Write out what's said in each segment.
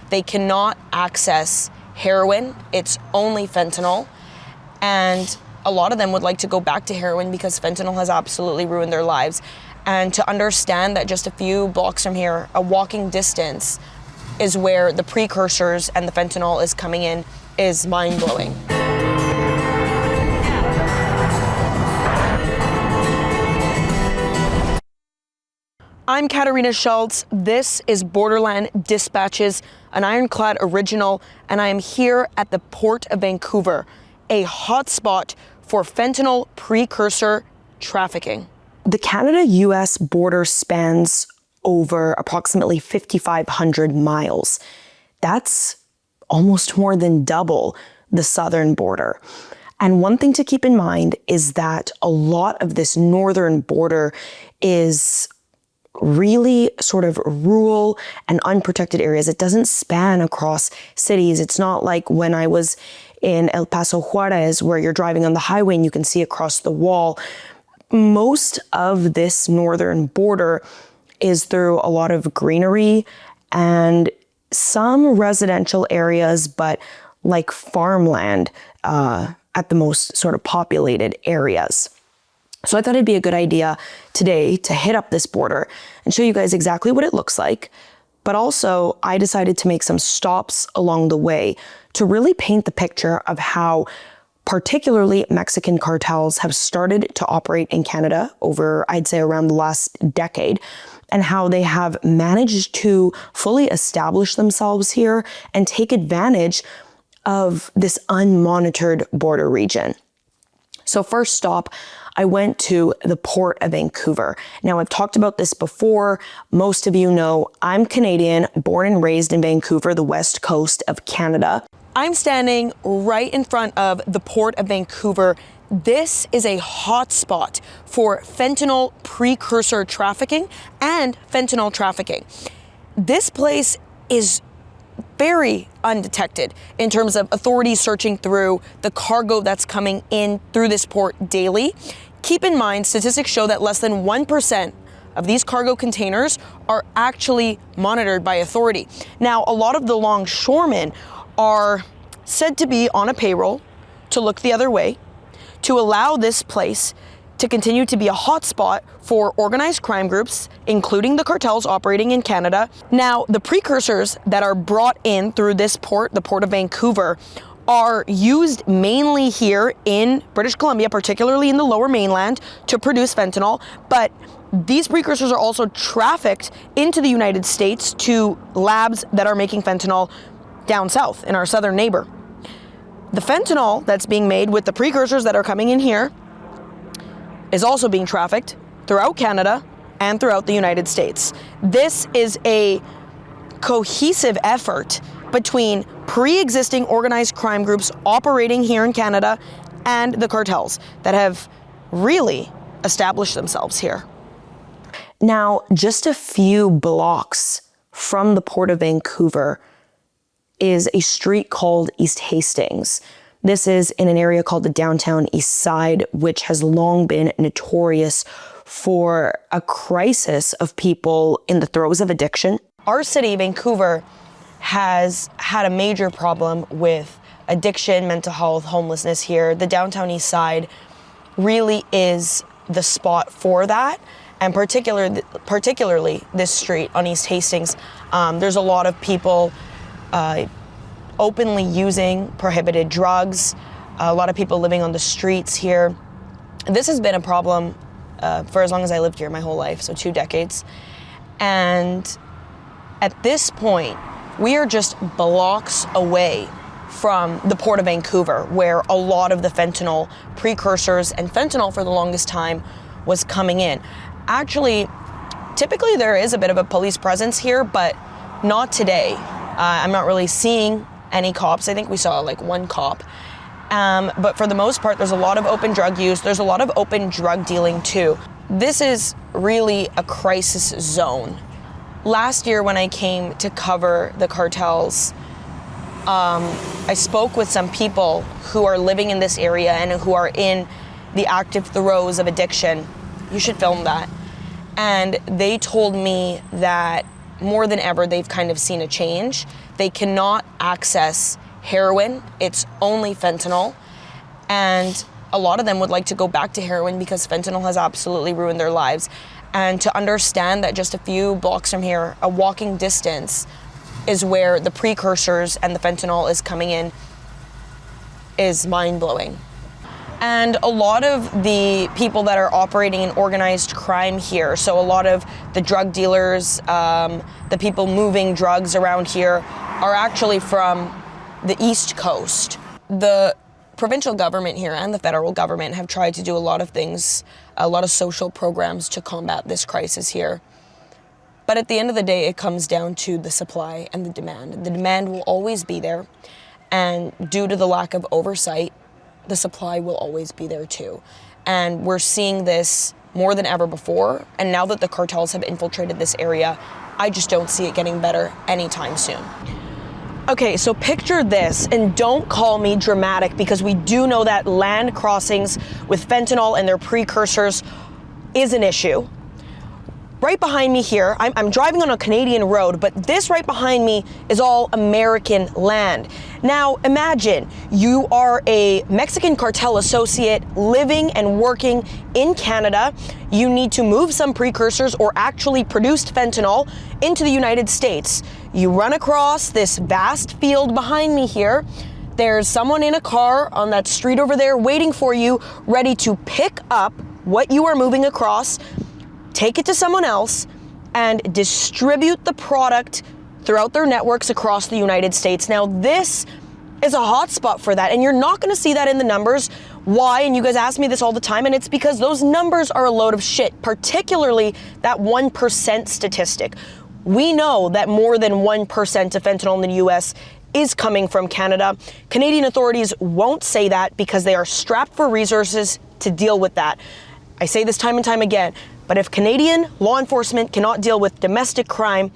They cannot access heroin. It's only fentanyl. And a lot of them would like to go back to heroin because fentanyl has absolutely ruined their lives. And to understand that just a few blocks from here, a walking distance, is where the precursors and the fentanyl is coming in is mind-blowing. I'm Katarina Schultz. This is Borderland Dispatches, an Ironclad original, and I am here at the Port of Vancouver, a hotspot for fentanyl precursor trafficking. The Canada-US border spans over approximately 5,500 miles. That's almost more than double the southern border. And one thing to keep in mind is that a lot of this northern border is really sort of rural and unprotected areas. It doesn't span across cities. It's not like when I was in El Paso, Juarez, where you're driving on the highway and you can see across the wall. Most of this northern border is through a lot of greenery and some residential areas, but like farmland at the most sort of populated areas. So I thought it'd be a good idea today to hit up this border and show you guys exactly what it looks like. But also, I decided to make some stops along the way to really paint the picture of how particularly Mexican cartels have started to operate in Canada over, I'd say, around the last decade, and how they have managed to fully establish themselves here and take advantage of this unmonitored border region. So first stop, I went to the Port of Vancouver. Now, I've talked about this before. Most of you know I'm Canadian, born and raised in Vancouver, the west coast of Canada. I'm standing right in front of the Port of Vancouver. This is a hotspot for fentanyl precursor trafficking and fentanyl trafficking. This place is very undetected in terms of authorities searching through the cargo that's coming in through this port daily. Keep in mind, statistics show that less than 1% of these cargo containers are actually monitored by authority. Now, a lot of the longshoremen are said to be on a payroll to look the other way, to allow this place to continue to be a hotspot for organized crime groups, including the cartels operating in Canada. Now, the precursors that are brought in through this port, the Port of Vancouver, are used mainly here in British Columbia, particularly in the Lower Mainland, to produce fentanyl, but these precursors are also trafficked into the United States to labs that are making fentanyl down south in our southern neighbor. The fentanyl that's being made with the precursors that are coming in here is also being trafficked throughout Canada and throughout the United States. This is a cohesive effort between pre-existing organized crime groups operating here in Canada and the cartels that have really established themselves here. Now, just a few blocks from the Port of Vancouver is a street called East Hastings. This is in an area called the downtown East Side, which has long been notorious for a crisis of people in the throes of addiction. Our city, Vancouver, has had a major problem with addiction, mental health, homelessness here. The downtown East Side really is the spot for that, and particularly this street on East Hastings. There's a lot of people openly using prohibited drugs, a lot of people living on the streets here. This has been a problem for as long as I lived here, my whole life, so 2 decades. And at this point, we are just blocks away from the Port of Vancouver, where a lot of the fentanyl precursors and fentanyl for the longest time was coming in. Actually, typically there is a bit of a police presence here, but not today. I'm not really seeing any cops. I think we saw like one cop. But for the most part, there's a lot of open drug use. There's a lot of open drug dealing too. This is really a crisis zone. Last year when I came to cover the cartels, I spoke with some people who are living in this area and who are in the active throes of addiction. You should film that. And they told me that more than ever, they've kind of seen a change. They cannot access heroin. It's only fentanyl. And a lot of them would like to go back to heroin because fentanyl has absolutely ruined their lives. And to understand that just a few blocks from here, a walking distance, is where the precursors and the fentanyl is coming in is mind-blowing. And a lot of the people that are operating in organized crime here, so a lot of the drug dealers, the people moving drugs around here, are actually from the East Coast. The provincial government here and the federal government have tried to do a lot of things, a lot of social programs to combat this crisis here. But at the end of the day, it comes down to the supply and the demand. The demand will always be there, and due to the lack of oversight, the supply will always be there too. And we're seeing this more than ever before, and now that the cartels have infiltrated this area, I just don't see it getting better anytime soon. Okay, so picture this, and don't call me dramatic, because we do know that land crossings with fentanyl and their precursors is an issue. Right behind me here, I'm driving on a Canadian road, but this right behind me is all American land. Now imagine you are a Mexican cartel associate living and working in Canada. You need to move some precursors or actually produced fentanyl into the United States. You run across this vast field behind me here. There's someone in a car on that street over there waiting for you, ready to pick up what you are moving across, take it to someone else, and distribute the product throughout their networks across the United States. Now, this is a hotspot for that, and you're not gonna see that in the numbers. Why? And you guys ask me this all the time, and it's because those numbers are a load of shit, particularly that 1% statistic. We know that more than 1% of fentanyl in the US is coming from Canada. Canadian authorities won't say that because they are strapped for resources to deal with that. I say this time and time again, but if Canadian law enforcement cannot deal with domestic crime,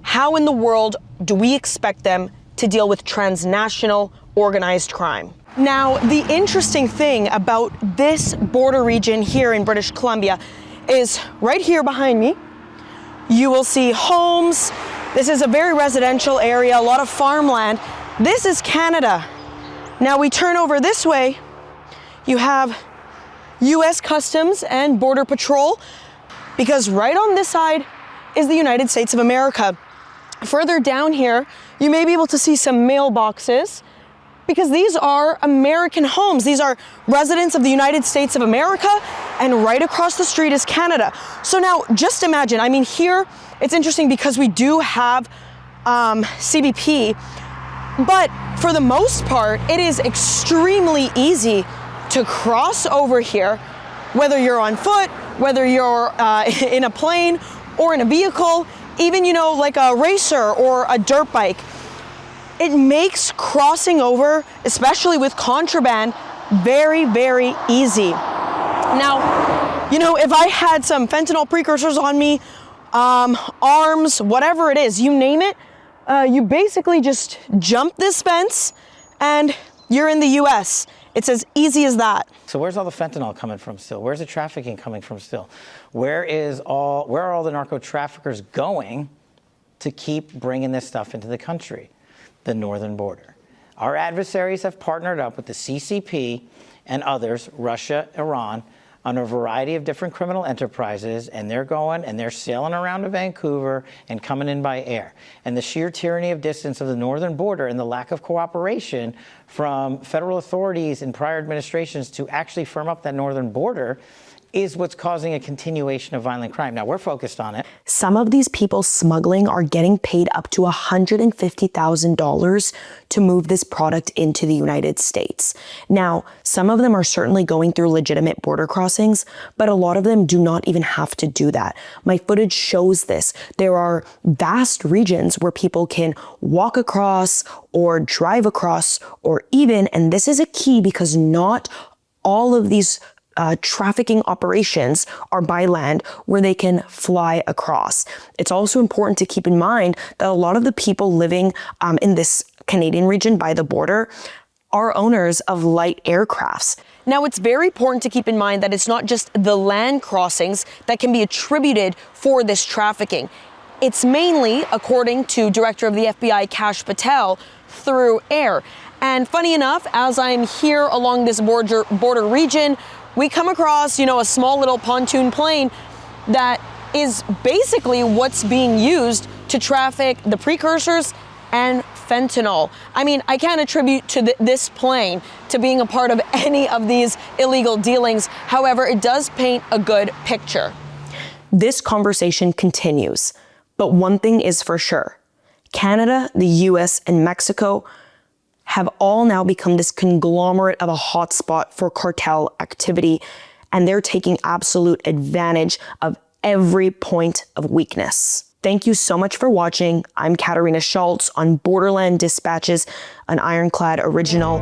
how in the world do we expect them to deal with transnational organized crime? Now, the interesting thing about this border region here in British Columbia is right here behind me, you will see homes. This is a very residential area, a lot of farmland. This is Canada. Now we turn over this way, you have US Customs and Border Patrol, because right on this side is the United States of America. Further down here, you may be able to see some mailboxes, because these are American homes. These are residents of the United States of America, and right across the street is Canada. So now just imagine, I mean, here it's interesting because we do have CBP, but for the most part, it is extremely easy to cross over here, whether you're on foot, whether you're in a plane or in a vehicle, even, you know, like a racer or a dirt bike. It makes crossing over, especially with contraband, very, very easy. Now, you know, if I had some fentanyl precursors on me, arms, whatever it is, you name it, you basically just jump this fence and you're in the US. It's as easy as that. So where's all the fentanyl coming from still? Where's the trafficking coming from still? Where are all the narco traffickers going to keep bringing this stuff into the country? The northern border. Our adversaries have partnered up with the CCP and others, Russia, Iran, on a variety of different criminal enterprises, and they're going and they're sailing around to Vancouver and coming in by air. And the sheer tyranny of distance of the northern border and the lack of cooperation from federal authorities in prior administrations to actually firm up that northern border is what's causing a continuation of violent crime. Now, we're focused on it. Some of these people smuggling are getting paid up to $150,000 to move this product into the United States. Now, some of them are certainly going through legitimate border crossings, but a lot of them do not even have to do that. My footage shows this. There are vast regions where people can walk across or drive across, or even, and this is a key because not all of these trafficking operations are by land, where they can fly across. It's also important to keep in mind that a lot of the people living in this Canadian region by the border are owners of light aircrafts. Now, it's very important to keep in mind that it's not just the land crossings that can be attributed for this trafficking. it's mainly, according to Director of the FBI Kash Patel, through air. And funny enough, as I'm here along this border region, we come across, a small little pontoon plane that is basically what's being used to traffic the precursors and fentanyl. I mean, I can't attribute to this plane to being a part of any of these illegal dealings. However, it does paint a good picture. This conversation continues, but one thing is for sure. Canada, the US, and Mexico have all now become this conglomerate of a hotspot for cartel activity, and they're taking absolute advantage of every point of weakness. Thank you so much for watching. I'm Katarina Schultz on Borderland Dispatches, an Ironclad original.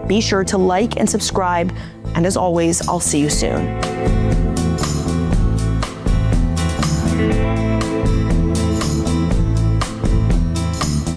Be sure to like and subscribe, and as always, I'll see you soon.